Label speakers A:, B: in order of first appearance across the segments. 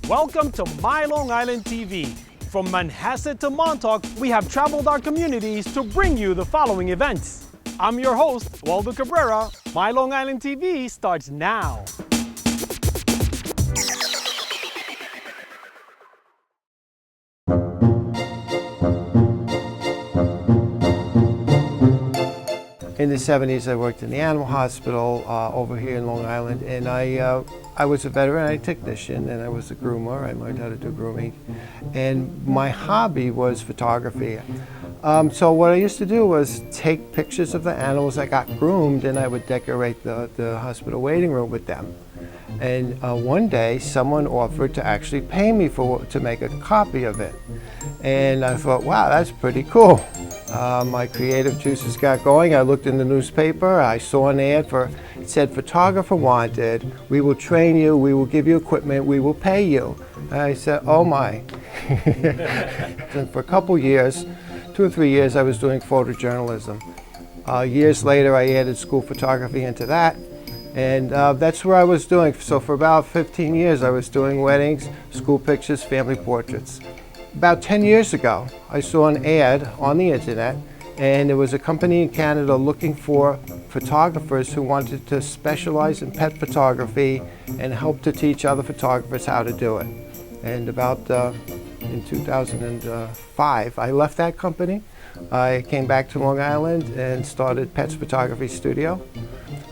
A: Welcome to MyLITV. From Manhasset to Montauk, we have traveled our communities to bring you the following events. I'm your host, Waldo Cabrera. MyLITV starts now.
B: In the 70s, I worked in the animal hospital over here in Long Island, and I was a veterinary technician, and I was a groomer. I learned how to do grooming, and my hobby was photography. So what I used to do was take pictures of the animals that got groomed, and I would decorate the hospital waiting room with them. And one day, someone offered to actually pay me to make a copy of it. And I thought, wow, that's pretty cool. My creative juices got going. I looked in the newspaper. I saw an ad it said, photographer wanted. We will train you. We will give you equipment. We will pay you. And I said, oh my. And for a couple years, 2 or 3 years, I was doing photojournalism. Years later, I added school photography into that. And that's where I was doing. So for about 15 years, I was doing weddings, school pictures, family portraits. About 10 years ago, I saw an ad on the internet, and there was a company in Canada looking for photographers who wanted to specialize in pet photography and help to teach other photographers how to do it. And about in 2005, I left that company. I came back to Long Island and started Pets Photography Studio.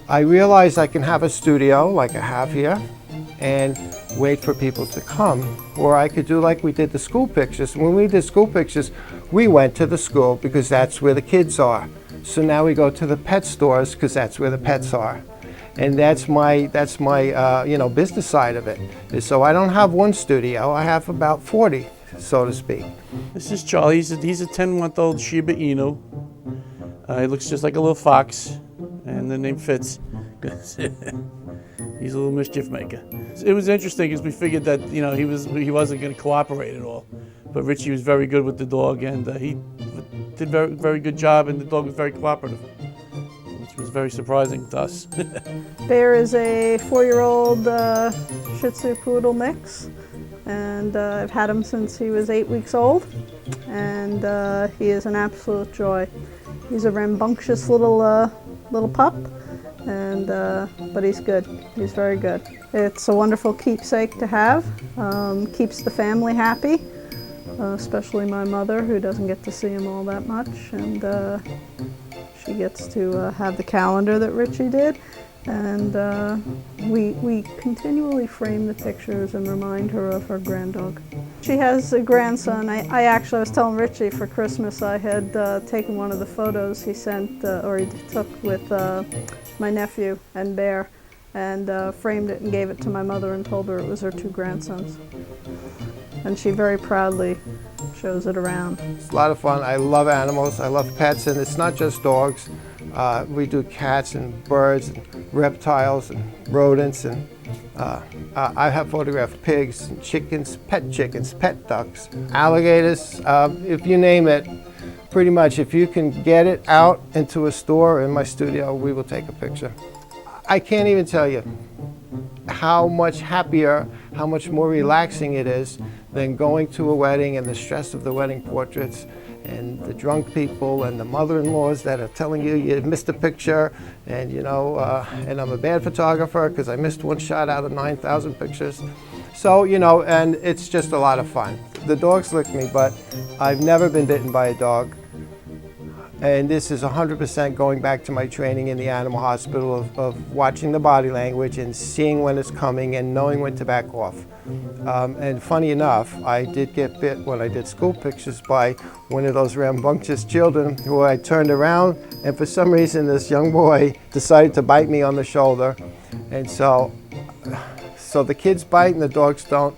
B: I realized I can have a studio like I have here and wait for people to come, or I could do like we did the school pictures. When we did school pictures, we went to the school because that's where the kids are. So now we go to the pet stores because that's where the pets are. And that's my business side of it. So I don't have one studio, I have about 40, so to speak.
C: This is Charlie. He's a 10-month-old Shiba Inu. He looks just like a little fox, and the name fits. He's a little mischief maker. It was interesting because we figured that he wasn't going to cooperate at all, but Richie was very good with the dog, and he did very good job, and the dog was very cooperative, which was very surprising to us.
D: Bear is a 4-year-old Shih Tzu Poodle mix, and I've had him since he was 8 weeks old, and he is an absolute joy. He's a rambunctious little pup, and but he's good. He's very good. It's a wonderful keepsake to have. Keeps the family happy, especially my mother, who doesn't get to see him all that much, and she gets to have the calendar that Richie did, and we continually frame the pictures and remind her of her granddog. She has a grandson. I actually was telling Richie for Christmas I had taken one of the photos he sent, or he took with my nephew and Bear, and framed it and gave it to my mother and told her it was her 2 grandsons. And she very proudly shows it around.
B: It's a lot of fun. I love animals. I love pets, and it's not just dogs. We do cats and birds and reptiles and rodents, and I have photographed pigs and chickens, pet ducks, alligators, if you name it. Pretty much, if you can get it out into a store or in my studio, we will take a picture. I can't even tell you how much happier, how much more relaxing it is than going to a wedding and the stress of the wedding portraits and the drunk people and the mother-in-laws that are telling you you missed a picture, and and I'm a bad photographer because I missed 1 shot out of 9,000 pictures. So, and it's just a lot of fun. The dogs lick me, but I've never been bitten by a dog. And this is 100% going back to my training in the animal hospital of watching the body language and seeing when it's coming and knowing when to back off. And funny enough, I did get bit when I did school pictures by one of those rambunctious children who I turned around, and for some reason this young boy decided to bite me on the shoulder. And so the kids bite and the dogs don't.